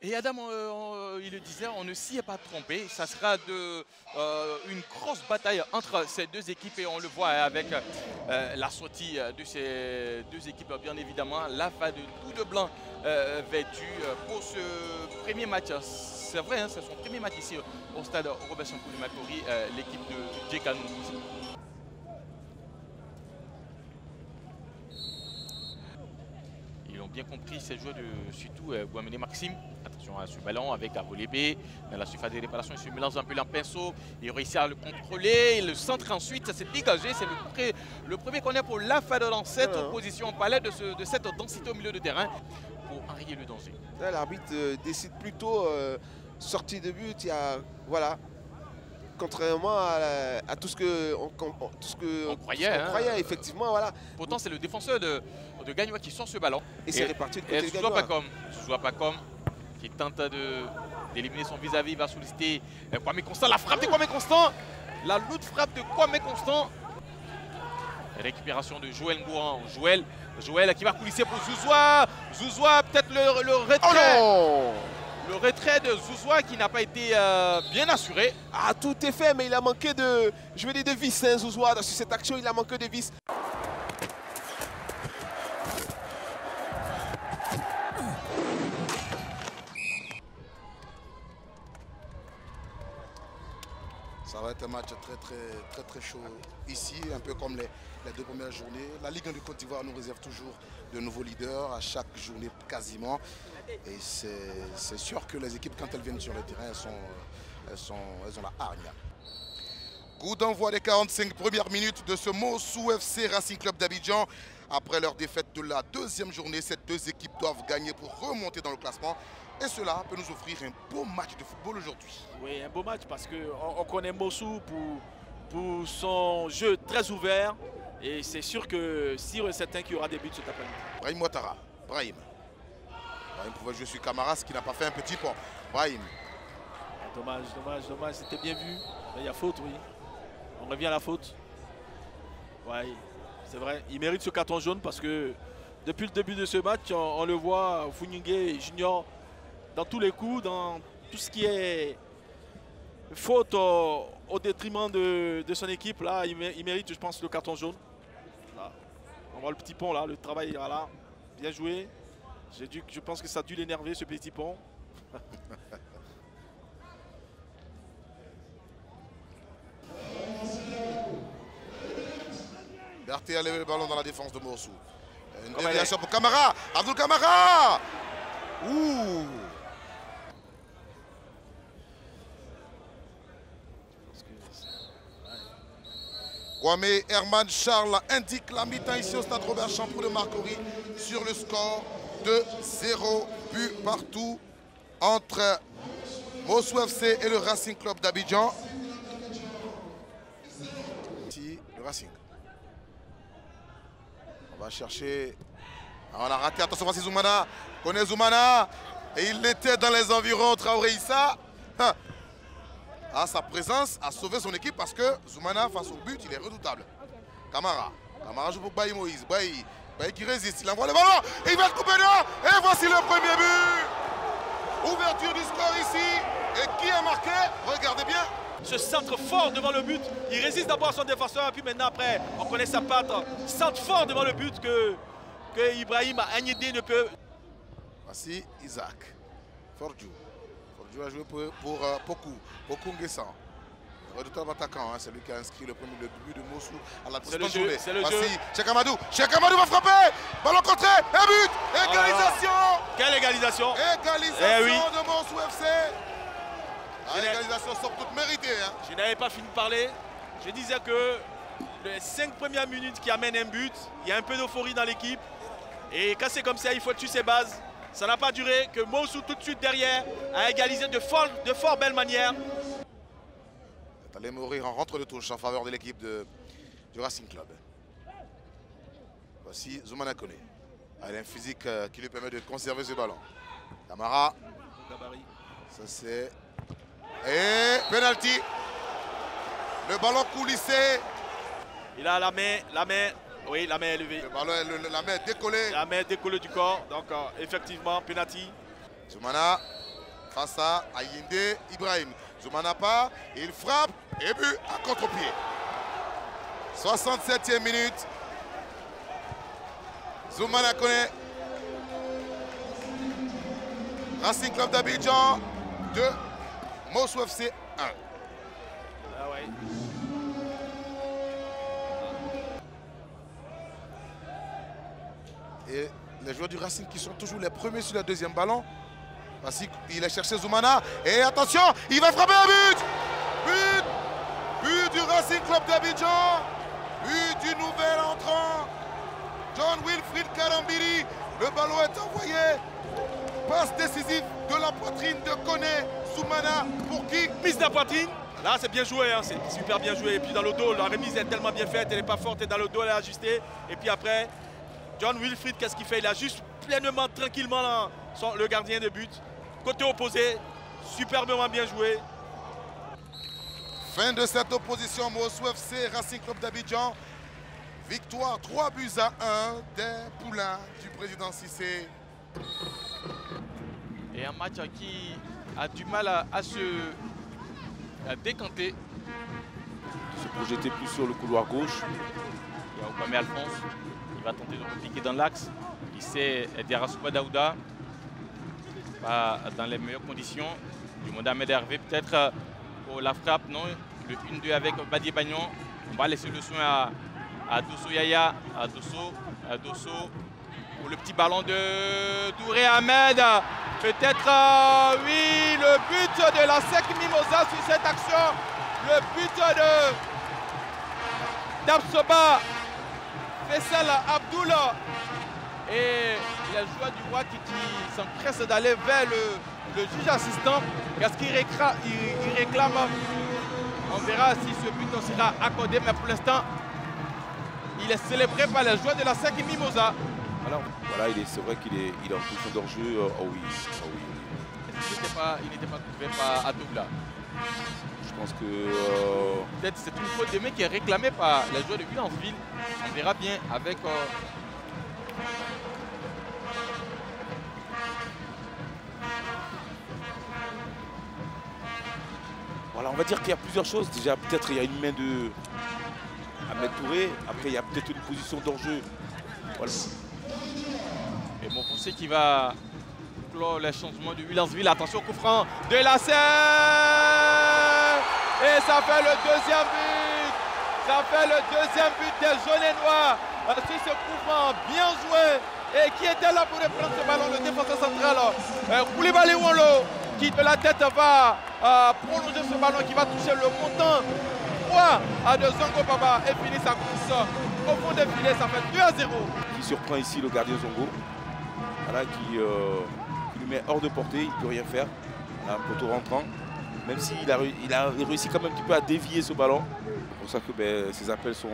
Et Adam, il le disait, on ne s'y est pas trompé. Ça sera une grosse bataille entre ces deux équipes et on le voit avec la sortie de ces deux équipes. Bien évidemment, la fin de tout de blanc vêtu pour ce premier match. C'est vrai, hein, c'est son premier match ici au stade Robert Champoux de Matoury, l'équipe de Djekanou. Ils ont bien compris ces joueurs de surtout Guamene Maxime. Attention à ce ballon avec Avolébé. Dans la surface de réparation, il se mélange un peu en pinceau. Il réussit à le contrôler. Il le centre ensuite, ça s'est dégagé. C'est le premier qu'on a pour la fin de dans cette opposition. On parlait de cette densité au milieu de terrain pour enrayer le danger. L'arbitre décide plutôt sortie de but. Il y a, voilà. Contrairement à tout ce qu'on croyait, effectivement, voilà. Pourtant, c'est le défenseur de Gagnois qui sort ce ballon. Et c'est réparti de côté de Gagnois. Pas comme qui tente d'éliminer son vis-à-vis, il va solliciter Kwame Constant. La frappe de Kwame Constant, la lourde frappe de Kwame Constant. Récupération de Joël Ngouran. Joël qui va coulisser pour Zouzoua. Zouzoua, peut-être le retrait. Oh non! Le retrait de Zouzoua qui n'a pas été bien assuré. Ah, tout est fait, mais il a manqué de, je veux dire, de vis, hein, Zouzoua. Sur cette action, il a manqué de vis. Ça va être un match très chaud ici, un peu comme les deux premières journées. La Ligue 1 du Côte d'Ivoire nous réserve toujours de nouveaux leaders à chaque journée quasiment. Et c'est sûr que les équipes, quand elles viennent sur le terrain, elles ont la hargne. Coup d'envoi des 45 premières minutes de ce Mossou FC Racing Club d'Abidjan. Après leur défaite de la deuxième journée, ces deux équipes doivent gagner pour remonter dans le classement. Et cela peut nous offrir un beau match de football aujourd'hui. Oui, un beau match parce qu'on connaît Mossou pour son jeu très ouvert. Et c'est sûr que si certain qu'il y aura des buts cet après-midi. Brahim Ouattara. Brahim pouvait jouer sur Camara, ce qui n'a pas fait un petit pont. Brahim. Dommage, c'était bien vu. Il y a faute, oui. On revient à la faute. Oui, c'est vrai. Il mérite ce carton jaune parce que depuis le début de ce match, on le voit, Founingué Junior, dans tous les coups, dans tout ce qui est faute au détriment de son équipe, là, il mérite, je pense, le carton jaune. Là. On voit le petit pont, là, le travail, là, bien joué. Je pense que ça a dû l'énerver, ce petit pont. Berthe a levé le ballon dans la défense de Mossou. Une déviation pour Camara. Abdul Camara. Ouh. Kwame Herman Charles indique la mi-temps ici au stade Robert Champoux de Matoury sur le score de 0 but partout entre Mossou FC et le Racing Club d'Abidjan. Ici, le Racing. On va chercher. On a raté. Attention, voici Zoumana. On connaît Zoumana. Et il était dans les environs, Traoré Issa. Ah, sa présence a sauvé son équipe parce que Zoumana, face au but, il est redoutable. Camara joue pour Baye Moïse. Baye qui résiste. Il envoie le ballon. Et il va le couper là. Et voici le premier but. Ouverture du score ici. Et qui a marqué? Regardez bien. Ce centre fort devant le but, il résiste d'abord à son défenseur, puis maintenant après, on connaît sa patte, centre fort devant le but que Ibrahim Agnidi ne peut. Voici Isaac. Fordiou a joué pour Pokou Nguessan. Redoutable attaquant, hein, c'est lui qui a inscrit le but de Mossou à la 30e journée. C'est le jeu. Voici Cheikh Amadou. Cheikh Amadou va frapper. Ballon contré. Un but. Égalisation. Quelle égalisation. Égalisation de Mossou FC. L'égalisation sort toute méritée. Hein. Je n'avais pas fini de parler. Je disais que les 5 premières minutes qui amènent un but, il y a un peu d'euphorie dans l'équipe. Et quand c'est comme ça, il faut tuer ses bases. Ça n'a pas duré que Mossou tout de suite derrière a égalisé de fort belle manière. C'est allé mourir en rentre de touche en faveur de l'équipe du Racing Club. Voici Zoumana Koné. Il a un physique qui lui permet de conserver ce ballon. Camara. Ça c'est... Et penalty. Le ballon coulissé. Il a la main, oui, la main élevée. Le ballon, la main décollée. La main décollée du corps, donc effectivement, penalty. Zoumana. face à Ayinde Ibrahim. Zoumana part, il frappe et but à contre-pied. 67e minute. Zoumana connaît. Racing Club d'Abidjan 2, Mosso FC 1. Ah ouais. Et les joueurs du Racing qui sont toujours les premiers sur le deuxième ballon. Voici, il a cherché Zoumana. Et attention, il va frapper un but. But du Racing Club d'Abidjan. But du nouvel entrant, John Wilfried Karambiri. Le ballon est envoyé. Passe décisive de la poitrine de Koné Zoumana pour qui? Mise de la poitrine. Là, c'est bien joué, hein. C'est super bien joué. Et puis dans le dos, la remise est tellement bien faite, elle n'est pas forte. Et dans le dos, elle est ajustée. Et puis après, John Wilfried, qu'est-ce qu'il fait? Il ajuste pleinement, tranquillement le gardien de but. Côté opposé, superbement bien joué. Fin de cette opposition, Mosso FC, Racing Club d'Abidjan. Victoire 3 buts à 1 des poulains du président Cissé. Et un match qui a du mal à se décanter. Se projeter plus sur le couloir gauche. Il y a Okwame Alphonse. Il va tenter de repliquer dans l'axe. Il sait Diarasouba Daouda. Pas dans les meilleures conditions. Du Mohamed Hervé peut-être pour la frappe. Non, le 1-2 avec Badi Bagnon. On va laisser le soin à Dosso Yaya. À Dosso. Pour le petit ballon de Douré Ahmed. Peut-être, oui, le but de la SEC Mimosa sur cette action. Le but d'Absoba Faisal Abdoul. Et les joueurs du Roi qui s'empressent d'aller vers le juge assistant. Qu'est-ce qu'il réclame? On verra si ce but sera accordé. Mais pour l'instant, il est célébré par les joueurs de la SEC Mimosa. Alors, voilà, c'est vrai qu'il est en position d'hors-jeu. Oh oui. Il n'était pas trouvé par Adoula. Je pense que... Peut-être c'est une faute de main qui est réclamée par les joueurs de Villeneuve. On verra bien avec... Voilà, on va dire qu'il y a plusieurs choses. Déjà, peut-être il y a une main de Ahmed Touré. Après, il y a peut-être une position d'hors-jeu. Voilà. Et Monfossé qui va clore les changements de Williamsville. Attention au coup franc de la scène. Et ça fait le deuxième but. Ça fait le deuxième but des jaunes et noirs. Sur ce coup franc bien joué. Et qui était là pour reprendre ce ballon, le défenseur central. Koulibaly Wolo qui de la tête va prolonger ce ballon qui va toucher le montant 3 à 2 Zongo Baba et finit sa course au fond des filets. Ça fait 2-0. Qui surprend ici le gardien Zongo. Voilà, qui lui met hors de portée, il ne peut rien faire. Un poteau rentrant. Même s'il a réussi quand même un petit peu à dévier ce ballon. C'est pour ça que ses appels sont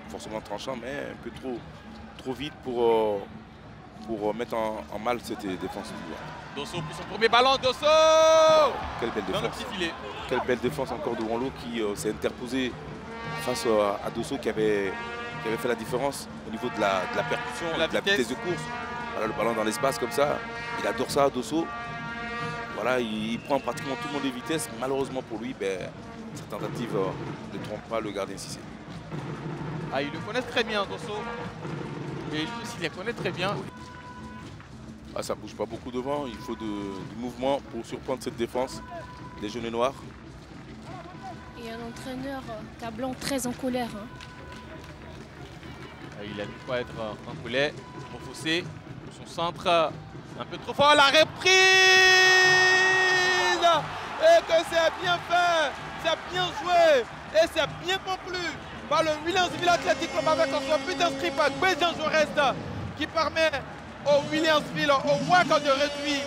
forcément tranchants, mais un peu trop vite pour mettre en mal cette défense. Dosso pour son premier ballon, Dosso. Quelle belle défense. Dans le petit filet. Quelle belle défense encore de Wonlo qui s'est interposé face à Dosso qui avait fait la différence au niveau de la percussion, de la vitesse de course. Voilà, le ballon dans l'espace comme ça, il adore ça, Dosso. Voilà, il prend pratiquement tout le monde de vitesse. Malheureusement pour lui, cette tentative ne trompe pas le gardien Cissé. Ah, il le connaît très bien, Dosso. Et lui aussi, il les connaît très bien. Ah, ça ne bouge pas beaucoup devant. Il faut du mouvement pour surprendre cette défense des jaunes et noirs. Et un entraîneur Cablan très en colère. Hein. Il a dû pas être en colère. Monfossé, son centre un peu trop fort. La reprise. Et que c'est bien fait. C'est bien joué. Et c'est bien conclu par le Williamsville Athletic Club avec son but inscrit par Béjan Jorest qui permet au Williamsville, au WAC de réduire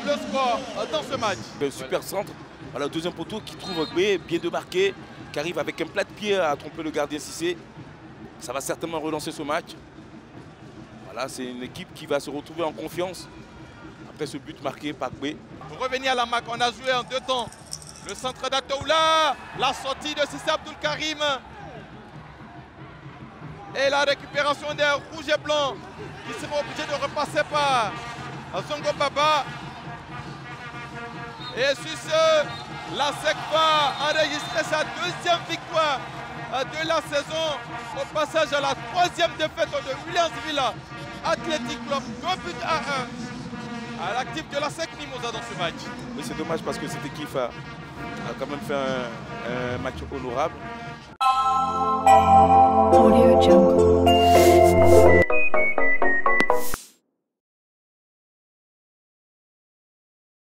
le score dans ce match. Un super centre. Voilà, deuxième poteau qui trouve Gbé, bien démarqué, qui arrive avec un plat de pied à tromper le gardien Cissé. Ça va certainement relancer ce match. Voilà, c'est une équipe qui va se retrouver en confiance après ce but marqué par Gbé. Pour revenir à la MAC, on a joué en 2 temps. Le centre d'Atoula, la sortie de Cissé Abdoul Karim. Et la récupération des rouges et blancs qui seront obligés de repasser par Zongo Baba. Et sur ce, la SEC va enregistrer sa deuxième victoire de la saison. Au passage à la troisième défaite de Williamsville Athletic Club, 2 buts à 1 à l'actif de la SEC Mimosa dans ce match. Oui, c'est dommage parce que cette équipe a quand même fait un match honorable. Audio Jungle.